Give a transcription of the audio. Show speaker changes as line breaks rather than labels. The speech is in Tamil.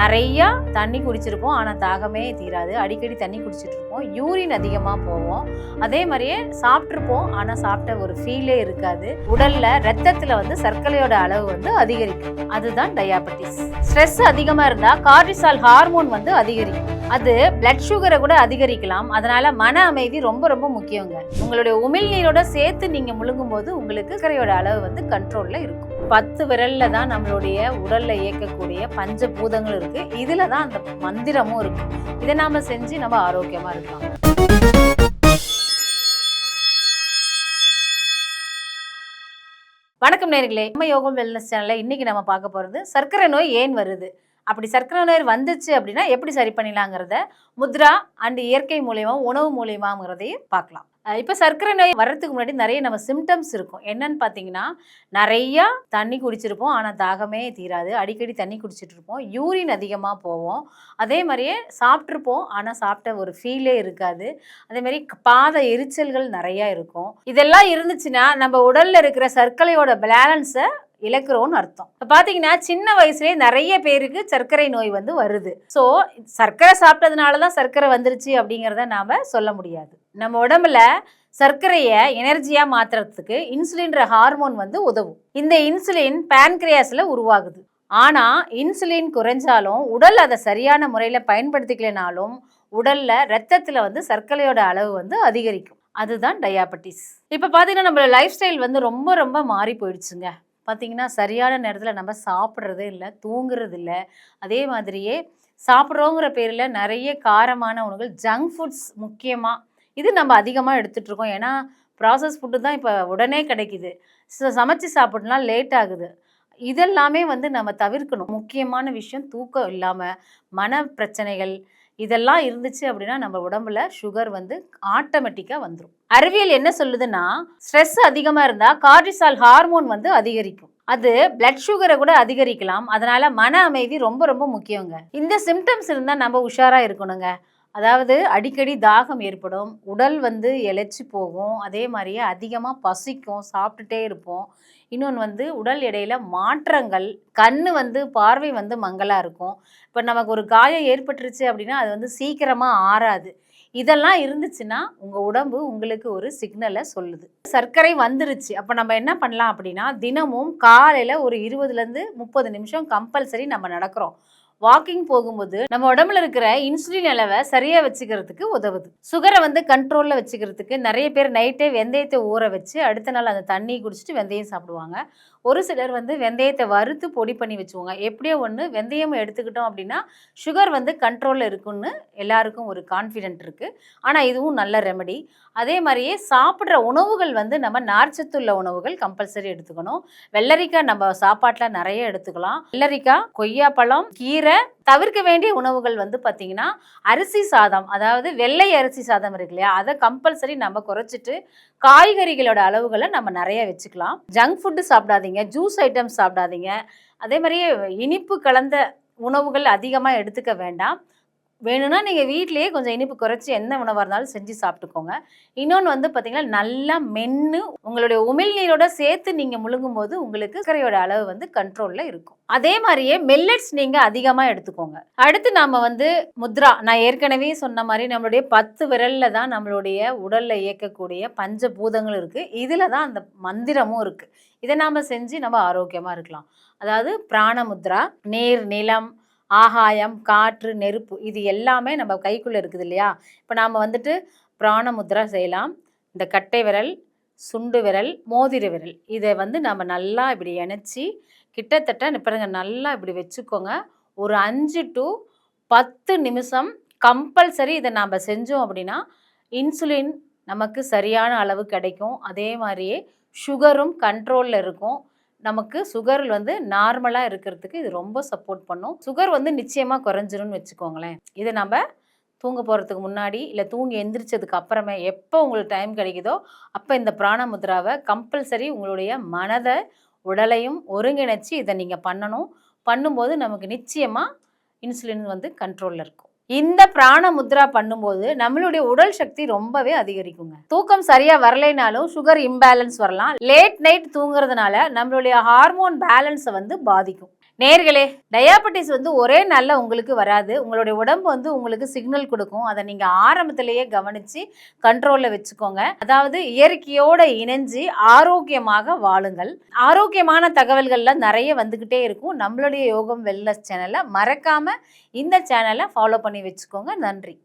நிறையா தண்ணி குடிச்சிருப்போம், ஆனால் தாகமே தீராது. அடிக்கடி தண்ணி குடிச்சிட்டு இருப்போம், யூரின் அதிகமாக போவோம். அதே மாதிரியே சாப்பிட்ருப்போம், ஆனால் சாப்பிட்ட ஒரு ஃபீலே இருக்காது. உடல்ல ரத்தத்தில் வந்து சர்க்கரையோட அளவு வந்து அதிகரிக்கும். அதுதான் டயாபெட்டிஸ். ஸ்ட்ரெஸ் அதிகமாக இருந்தால் கார்டிசால் ஹார்மோன் வந்து அதிகரிக்கும். அது பிளட் சுகரை கூட அதிகரிக்கலாம். அதனால மன அமைதி ரொம்ப ரொம்ப முக்கியங்க. உங்களுடைய உமிழ்நீரோட சேர்த்து நீங்க முழுங்கும் போது உங்களுக்கு சர்க்கரையோட அளவு வந்து கண்ட்ரோல்ல இருக்கும். 10 விரல்ல தான் நம்மளுடைய உடல்ல இயக்கக்கூடிய பஞ்சபூதங்கள் இருக்கு. இதுல தான் அந்த மந்திரமும் இருக்கு. இதை நாம செஞ்சு நம்ம ஆரோக்கியமா இருக்கலாம். வணக்கம் நேயர்களே, நம்ம யோகம் வெல்னஸ் சேனல்ல இன்னைக்கு நம்ம பார்க்க போறது சர்க்கரை நோய் ஏன் வருது, அப்படி சர்க்கரை நோய் வந்துச்சு அப்படின்னா எப்படி சரி பண்ணிடலாங்கிறத முத்ரா அண்ட் இயற்கை மூலியமா உணவு மூலியமாங்கிறதையும் பார்க்கலாம். இப்போ சர்க்கரை நோய் வர்றதுக்கு முன்னாடி நிறைய நம்ம சிம்டம்ஸ் இருக்கும். என்னன்னு பார்த்தீங்கன்னா, நிறையா தண்ணி குடிச்சிருப்போம், ஆனால் தாகமே தீராது. அடிக்கடி தண்ணி குடிச்சிட்டு இருப்போம், யூரின் அதிகமாக போவோம். அதே மாதிரியே சாப்பிட்ருப்போம், ஆனால் சாப்பிட்ட ஒரு ஃபீலே இருக்காது. அதே மாதிரி பாத எரிச்சல்கள் நிறையா இருக்கும். இதெல்லாம் இருந்துச்சுன்னா நம்ம உடலில் இருக்கிற சர்க்கரையோட பேலன்ஸை இழக்கிறோன்னு அர்த்தம். இப்போ பார்த்தீங்கன்னா சின்ன வயசுலேயே நிறைய பேருக்கு சர்க்கரை நோய் வந்து வருது. ஸோ சர்க்கரை சாப்பிட்டதுனால தான் சர்க்கரை வந்துருச்சு அப்படிங்கிறத நாம் சொல்ல முடியாது. நம்ம உடம்புல சர்க்கரையை எனர்ஜியாக மாற்றுறதுக்கு இன்சுலின்ற ஹார்மோன் வந்து உதவும். இந்த இன்சுலின் பேன்கிரியாஸில் உருவாகுது. ஆனால் இன்சுலின் குறைஞ்சாலும் உடல் அதை சரியான முறையில் பயன்படுத்திக்கலனாலும் உடலில் ரத்தத்தில் வந்து சர்க்கரையோட அளவு வந்து அதிகரிக்கும். அதுதான் டயாபெட்டிஸ். இப்போ பார்த்தீங்கன்னா நம்ம லைஃப் ஸ்டைல் வந்து ரொம்ப ரொம்ப மாறி போயிடுச்சுங்க. பார்த்திங்கன்னா சரியான நேரத்தில் நம்ம சாப்பிட்றதே இல்லை, தூங்குறது இல்லை. அதே மாதிரியே சாப்பிட்றோங்கிற பேரில் நிறைய காரமான உணவுகள், ஜங்க் ஃபுட்ஸ் முக்கியமாக இது நம்ம அதிகமாக எடுத்துகிட்ருக்கோம். ஏன்னா ப்ராசஸ் ஃபுட்டு தான் இப்போ உடனே கிடைக்குது. சமைச்சு சாப்பிட்னா லேட் ஆகுது. இதெல்லாமே வந்து நம்ம தவிர்க்கணும். முக்கியமான விஷயம் தூக்கம் இல்லாமல் மன பிரச்சனைகள் இதெல்லாம் இருந்துச்சு அப்படின்னா நம்ம உடம்புல சுகர் வந்து ஆட்டோமேட்டிக்காக வந்துடும். அறிவியல் என்ன சொல்லுதுன்னா, ஸ்ட்ரெஸ் அதிகமாக இருந்தால் கார்டிசால் ஹார்மோன் வந்து அதிகரிக்கும். அது பிளட் சுகரை கூட அதிகரிக்கலாம். அதனால மன அமைதி ரொம்ப ரொம்ப முக்கியங்க. இந்த சிம்டம்ஸ் இருந்தால் நம்ம உஷாராக இருக்கணுங்க. அதாவது அடிக்கடி தாகம் ஏற்படும், உடல் வந்து இளைச்சி போகும், அதே மாதிரியே அதிகமாக பசிக்கும், சாப்பிட்டுட்டே இருப்போம். இன்னொன்று வந்து உடல் எடையில் மாற்றங்கள், கண் வந்து பார்வை வந்து மங்கலாக இருக்கும். இப்போ நமக்கு ஒரு காயம் ஏற்பட்டுருச்சு அப்படின்னா அது வந்து சீக்கிரமாக ஆறாது. இதெல்லாம் இருந்துச்சுன்னா உங்கள் உடம்பு உங்களுக்கு ஒரு சிக்னலை சொல்லுது, சர்க்கரை வந்துருச்சு. அப்போ நம்ம என்ன பண்ணலாம் அப்படின்னா, தினமும் காலையில் ஒரு 20லேருந்து 30 நிமிஷம் கம்பல்சரி நம்ம நடக்கிறோம். வாக்கிங் போகும்போது நம்ம உடம்புல இருக்கிற இன்சுலின் அளவை சரியா வச்சுக்கிறதுக்கு உதவுது. சுகரை வந்து கண்ட்ரோல்ல வச்சுக்கிறதுக்கு நிறைய பேர் நைட்டே வெந்தயத்தை ஊற வச்சு அடுத்த நாள் அந்த தண்ணி குடிச்சிட்டு வெந்தயம் சாப்பிடுவாங்க. ஒரு சிலர் வந்து வெந்தயத்தை வறுத்து பொடி பண்ணி வச்சுக்குவாங்க. எப்படியோ ஒன்று வெந்தயம் எடுத்துக்கிட்டோம் அப்படின்னா சுகர் வந்து கண்ட்ரோலில் இருக்குன்னு எல்லாருக்கும் ஒரு கான்ஃபிடென்ட் இருக்குது. ஆனால் இதுவும் நல்ல ரெமெடி. அதே மாதிரியே சாப்பிட்ற உணவுகள் வந்து நம்ம நார்ச்சத்துள்ள உணவுகள் கம்பல்சரி எடுத்துக்கணும். வெள்ளரிக்காய் நம்ம சாப்பாட்டில் நிறைய எடுத்துக்கலாம். வெள்ளரிக்காய், கொய்யாப்பழம், கீரை. தவிர்க்க வேண்டிய உணவுகள் வந்து பார்த்திங்கன்னா அரிசி சாதம், அதாவது வெள்ளை அரிசி சாதம் இருக்கு இல்லையா, அதை கம்பல்சரி நம்ம குறைச்சிட்டு காய்கறிகளோட அளவுகளை நம்ம நிறைய வச்சுக்கலாம். ஜங்க் ஃபுட்டு சாப்பிடாதீங்க, ஜூஸ் ஐட்டம்ஸ் சாப்பிடாதீங்க. அதே மாதிரியே இனிப்பு கலந்த உணவுகள் அதிகமாக எடுத்துக்க வேண்டாம். வேணும்னா நீங்கள் வீட்டிலேயே கொஞ்சம் இனிப்பு குறைச்சி என்ன உணவாக இருந்தாலும் செஞ்சு சாப்பிட்டுக்கோங்க. இன்னொன்று வந்து பார்த்திங்கன்னா நல்லா மென்று உங்களுடைய உமிழ்நீரோட சேர்த்து நீங்கள் முழுங்கும் போது உங்களுக்கு சர்க்கரையோட அளவு வந்து கண்ட்ரோலில் இருக்கும். அதே மாதிரியே மில்லட்ஸ் நீங்கள் அதிகமாக எடுத்துக்கோங்க. அடுத்து நாம் வந்து முத்ரா, நான் ஏற்கனவே சொன்ன மாதிரி நம்மளுடைய 10 விரலில் தான் நம்மளுடைய உடலில் இயக்கக்கூடிய பஞ்சபூதங்கள் இருக்குது. இதில் தான் அந்த மந்திரமும் இருக்குது. இதை நாம் செஞ்சு நம்ம ஆரோக்கியமாக இருக்கலாம். அதாவது பிராணமுத்ரா, நீர், நிலம், ஆகாயம், காற்று, நெருப்பு, இது எல்லாமே நம்ம கைக்குள்ளே இருக்குது இல்லையா. இப்போ நாம் வந்துட்டு பிராணமுத்ரா செய்யலாம். இந்த கட்டை விரல், சுண்டு விரல், மோதிர விரல், இதை வந்து நம்ம நல்லா இப்படி இணைச்சி கிட்டத்தட்ட பாருங்க நல்லா இப்படி வச்சுக்கோங்க. ஒரு 5 to 10 நிமிஷம் கம்பல்சரி இதை நாம் செஞ்சோம் அப்படின்னா இன்சுலின் நமக்கு சரியான அளவு கிடைக்கும். அதே மாதிரியே சுகரும் கண்ட்ரோலில் இருக்கும். நமக்கு சுகர் வந்து நார்மலாக இருக்கிறதுக்கு இது ரொம்ப சப்போர்ட் பண்ணும். சுகர் வந்து நிச்சயமாக குறைஞ்சிரும்னு வச்சுக்கோங்களேன். இதை நம்ம தூங்க போகிறதுக்கு முன்னாடி இல்லை தூங்கி எந்திரிச்சதுக்கு அப்புறமே எப்போ உங்களுக்கு டைம் கிடைக்குதோ அப்போ இந்த பிராணமுத்ராவை கம்பல்சரி உங்களுடைய மனதை உடலையும் ஒருங்கிணைச்சி இதை நீங்கள் பண்ணணும். பண்ணும்போது நமக்கு நிச்சயமாக இன்சுலின் வந்து கண்ட்ரோலில் இருக்கும். இந்த பிராண முத்ரா பண்ணும்போது நம்மளுடைய உடல் சக்தி ரொம்பவே அதிகரிக்குங்க. தூக்கம் சரியா வரலைனாலும் சுகர் இம்பேலன்ஸ் வரலாம். லேட் நைட் தூங்குறதுனால நம்மளுடைய ஹார்மோன் பேலன்ஸை வந்து பாதிக்கும். நேர்களே, டயாபெட்டிஸ் வந்து ஒரே நாள்ல உங்களுக்கு வராது. உங்களுடைய உடம்பு வந்து உங்களுக்கு சிக்னல் குடுக்கும். அத நீங்க ஆரம்பத்திலேயே கவனிச்சு கண்ட்ரோல்ல வச்சுக்கோங்க. அதாவது இயற்கையோட இணைஞ்சு ஆரோக்கியமாக வாழுங்கள். ஆரோக்கியமான தகவல்கள்லாம் நெறைய வந்துகிட்டே இருக்கும். நம்மளுடைய யோகம் வெல்னஸ் சேனல மறக்காம இந்த சேனல ஃபாலோ பண்ணி வச்சுக்கோங்க. நன்றி.